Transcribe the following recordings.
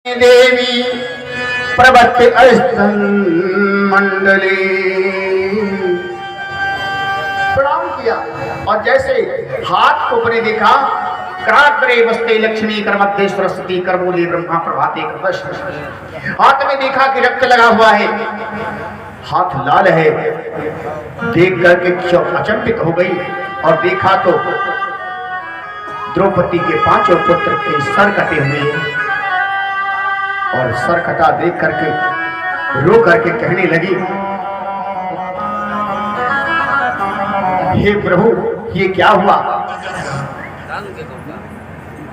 देवी प्रवत्ति अस्तन मंडली प्रणाम किया और जैसे हाथ को ऊपर देखा, कराग्रे वस्ते लक्ष्मी कर्मध्य सरस्वती कर्मूले ब्रह्मा प्रभाते कृष्ण। हाथ में देखा कि रक्त लगा हुआ है, हाथ लाल है। देख करके अचंभित हो गई और देखा तो द्रौपदी के पांचों पुत्र के सर कटे हुए और सर कटा देख करके रो करके कहने लगी, हे प्रभु ये क्या हुआ?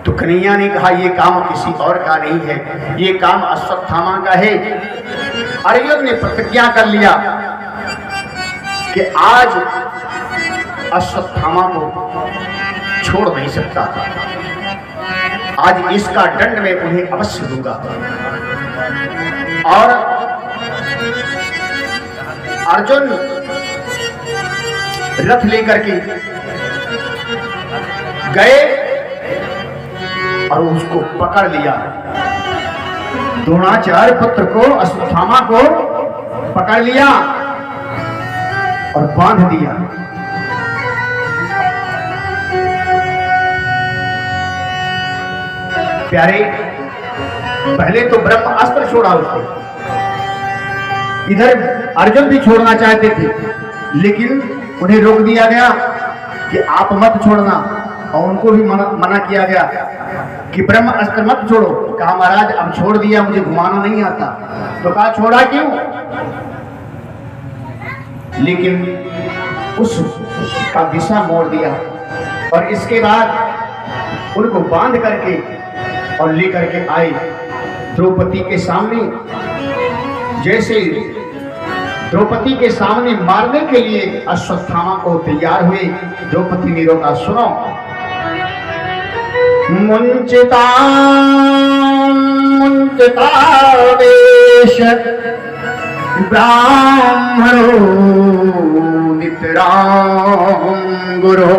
तो कन्हैया ने कहा, ये काम किसी और का नहीं है, ये काम अश्वत्थामा का है। अर्जुन ने प्रतिज्ञा कर लिया कि आज अश्वत्थामा को छोड़ नहीं सकता, आज इसका दंड मैं उन्हें अवश्य दूंगा। और अर्जुन रथ लेकर के गए और उसको पकड़ लिया। द्रोणाचार्य पुत्र को, अश्वत्थामा को पकड़ लिया और बांध दिया। प्यारे, पहले तो ब्रह्म अस्त्र छोड़ा उसने, इधर अर्जुन भी छोड़ना चाहते थे लेकिन उन्हें रोक दिया गया कि आप मत छोड़ना, और उनको भी मना किया गया कि ब्रह्म अस्त्र मत छोड़ो। कहा महाराज अब छोड़ दिया, मुझे घुमाना नहीं आता। तो कहा छोड़ा क्यों? लेकिन उसका दिशा मोड़ दिया और इसके बाद उनको बांध करके और लेकर के आए द्रौपदी के सामने। जैसे द्रौपदी के सामने मारने के लिए अश्वत्थामा को तैयार हुए, द्रौपदी ने रोका, सुनो, मुंचिता मुंचिता देश ब्राह्मणो नितरां गुरु।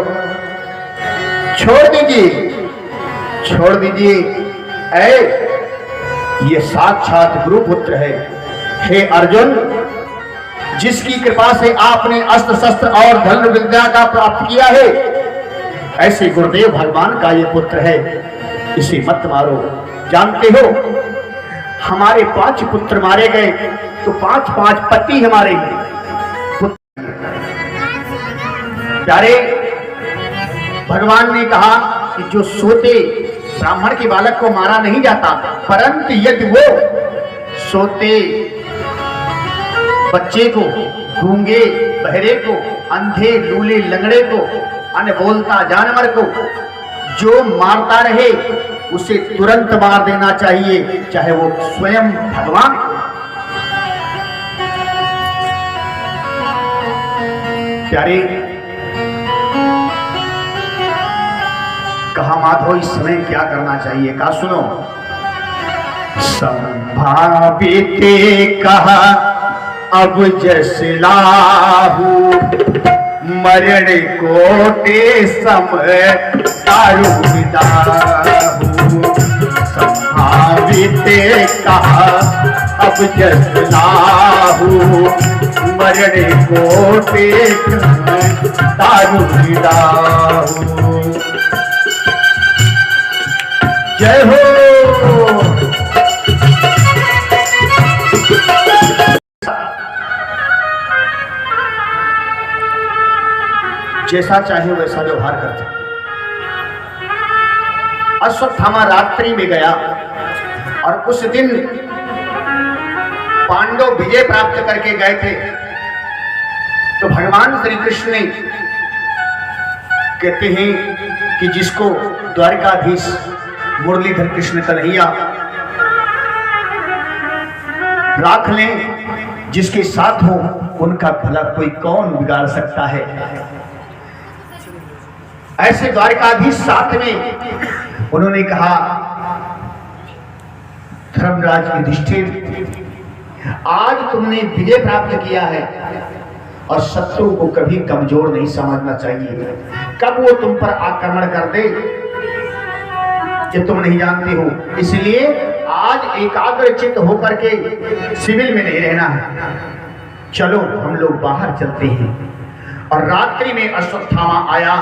छोड़ दीजिए, छोड़ दीजिए, ये साक्षात गुरुपुत्र है। हे अर्जुन, जिसकी कृपा से आपने अस्त्र शस्त्र और धनुर्विद्या विद्या का प्राप्त किया है, ऐसे गुरुदेव भगवान का ये पुत्र है, इसे मत मारो। जानते हो हमारे 5 पुत्र मारे गए तो 5 पति हमारे पुत्र। प्यारे, भगवान ने कहा कि जो सोते ब्राह्मण के बालक को मारा नहीं जाता, परंतु यदि वो सोते बच्चे को, गूंगे बहरे को, अंधे लूले लंगड़े को, अनबोलता जानवर को जो मारता रहे उसे तुरंत मार देना चाहिए, चाहे वो स्वयं भगवान। प्यारे, कहा माधव इस समय क्या करना चाहिए? कहा सुनो, संभावित कहा अब जस लाहू, मरण कोटे समय दारू विदाहू। संभावित कहा अब जस लाहू, मरण कोटे समय दारू विदाहू। जय हो। जैसा चाहे वैसा व्यवहार करते। अश्वत्थामा रात्रि में गया और उस दिन पांडव विजय प्राप्त करके गए थे। तो भगवान श्री कृष्ण ने कहते हैं कि जिसको द्वारकाधीश मुरलीधर कृष्ण कन्हैया राख लें, जिसके साथ हो उनका भला कोई कौन बिगाड़ सकता है। ऐसे द्वारकाधीश साथ में उन्होंने कहा, धर्मराज युधिष्ठिर, आज तुमने विजय प्राप्त किया है और शत्रु को कभी कमजोर नहीं समझना चाहिए। कब वो तुम पर आक्रमण कर दे ये तुम नहीं जानती हो, इसलिए आज एकाग्रचित्त होकर के सिविल में नहीं रहना है। चलो हम लोग बाहर चलते हैं। और रात्रि में अश्वत्थामा आया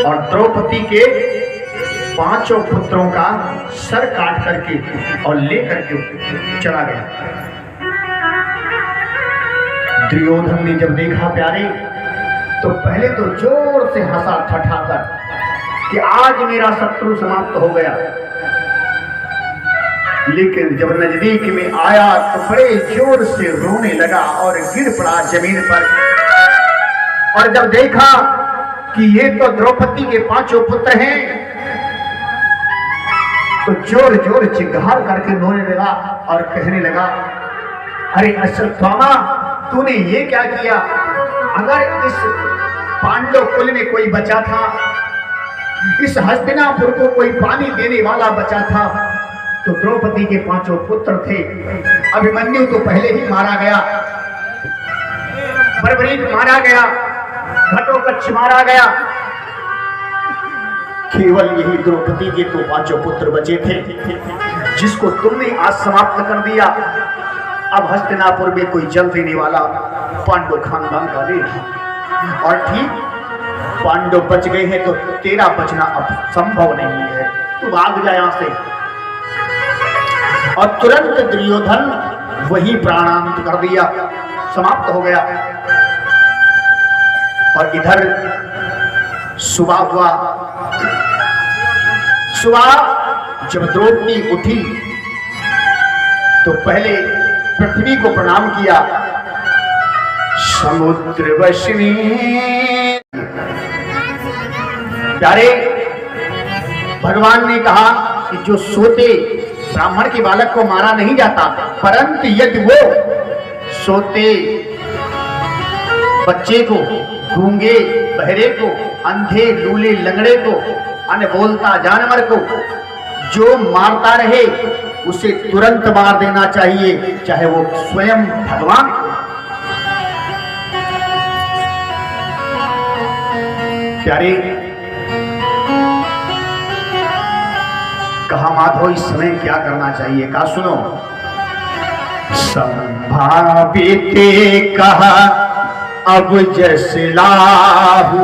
और द्रौपदी के 5 पुत्रों का सर काट करके और लेकर के चला गया। दुर्योधन ने जब देखा प्यारे, तो पहले तो जोर से हंसा ठठाकर कि आज मेरा शत्रु समाप्त हो गया। लेकिन जब नजदीक में आया तो बड़े जोर से रोने लगा और गिर पड़ा जमीन पर। और जब देखा कि ये तो द्रौपदी के 5 पुत्र हैं, तो जोर जोर चिल्लाकर करके रोने लगा और कहने लगा, अरे अश्वत्थामा, तूने ये क्या किया? अगर इस पांडव कुल में कोई बचा था, इस हस्तिनापुर को कोई पानी देने वाला बचा था, तो द्रौपदी के 5 पुत्र थे। अभिमन्यु तो पहले ही मारा गया, बर्बरीक मारा गया, घटोत्कच मारा गया। केवल यही द्रौपदी के तो 5 पुत्र बचे थे, जिसको तुमने आज समाप्त कर दिया। अब हस्तिनापुर में कोई जल देने वाला पांडव खानदान का नहीं। और ठीक पांडव बच गए हैं तो तेरा बचना अब संभव नहीं है, तू भाग जा यहां से। और तुरंत दुर्योधन वही प्राणांत कर दिया, समाप्त हो गया। और इधर सुबह हुआ। सुबह जब द्रौपदी उठी तो पहले पृथ्वी को प्रणाम किया। समुद्र वशनी प्यारे, भगवान ने कहा कि जो सोते ब्राह्मण के बालक को मारा नहीं जाता, परंतु यदि वो सोते बच्चे को, गूंगे, बहरे को, अंधे, लूले, लंगड़े को, अन्य बोलता जानवर को जो मारता रहे उसे तुरंत मार देना चाहिए, चाहे वो स्वयं भगवान। प्यारे, कहा माधव इस समय क्या करना चाहिए? कहा सुनो। संभावित कहा अब जस लाहू,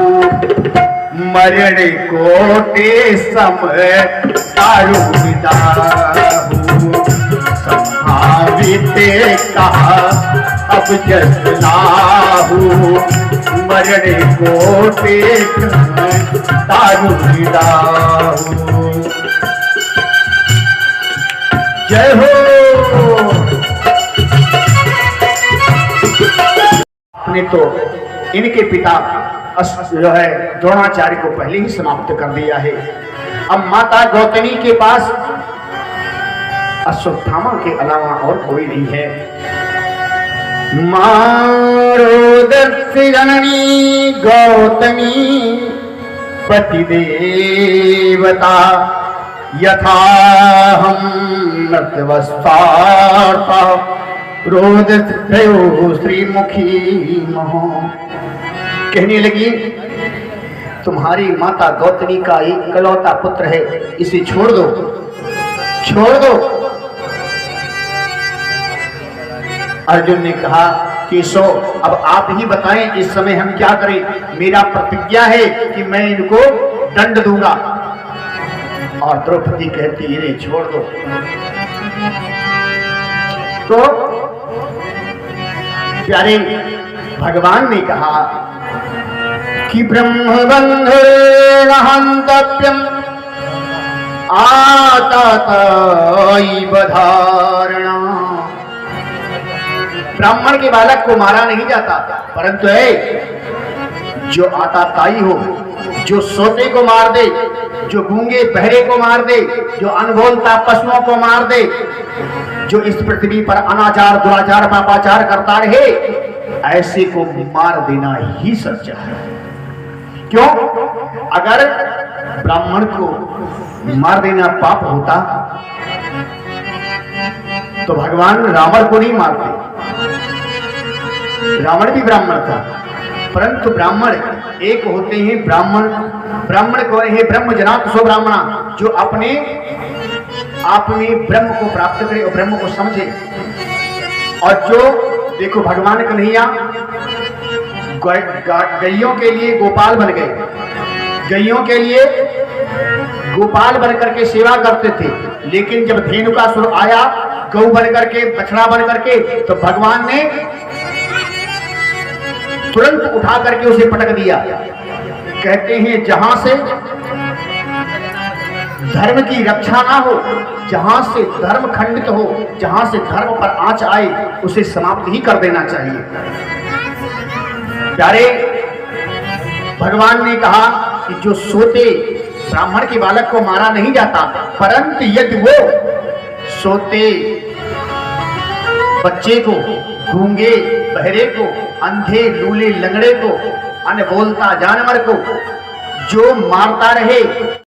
मरण कोटे समय दारू दाहू। संभावित कहा अब जस लाहू, मरण कोटे समय दारू दाहू। जय हो। आपने तो इनके पिता जो है द्रोणाचार्य को पहले ही समाप्त कर दिया है। अब माता गौतमी के पास अश्वत्थामा के अलावा और कोई नहीं है। मारो दर्श जननी गौतमी पति देवता, यथा हम नृत्यवस्थार्ता रोदत भयो श्रीमुखी महो। कहने लगी, तुम्हारी माता गौतमी का एक इकलौता पुत्र है, इसे छोड़ दो, छोड़ दो। अर्जुन ने कहा, केशव अब आप ही बताएं इस समय हम क्या करें? मेरा प्रतिज्ञा है कि मैं इनको दंड दूंगा। और द्रौपदी कहती, इन्हें छोड़ दो। तो प्यारे, भगवान ने कहा कि ब्रह्मबंधुर्न हन्तव्यम् आततैव धारणा। ब्राह्मण के बालक को मारा नहीं जाता, परंतु जो आताताई हो, जो सोते को मार दे, जो गूंगे बहरे को मार दे, जो अनबोलता पशुओं को मार दे, जो इस पृथ्वी पर अनाचार, दुराचार, पापाचार करता रहे, ऐसे को मार देना ही सच्चा है। क्यों? अगर ब्राह्मण को मार देना पाप होता तो भगवान रावण को नहीं मारते। रावण भी ब्राह्मण था, परंतु ब्राह्मण एक होते हैं ब्राह्मण ब्राह्मण कौन है? ब्रह्म जनात सो ब्राह्मणा, जो अपने आप में ब्रह्म को प्राप्त करे और ब्रह्म को समझे। और जो देखो भगवान कन्हैया गैयों के लिए गोपाल बन गए, गैयों के लिए गोपाल बन करके सेवा करते थे। लेकिन जब धेनुकासुर आया गौ बन करके, बछड़ा बन करके, तो भगवान ने तुरंत उठा करके उसे पटक दिया। कहते हैं जहां से धर्म की रक्षा ना हो, जहां से धर्म खंडित हो, जहां से धर्म पर आंच आए, उसे समाप्त ही कर देना चाहिए। प्यारे, भगवान ने कहा कि जो सोते ब्राह्मण के बालक को मारा नहीं जाता, परंतु यदि वो सोते बच्चे को, गूंगे बहरे को, अंधे लूले लंगड़े को, अन्य बोलता जानवर को जो मारता रहे,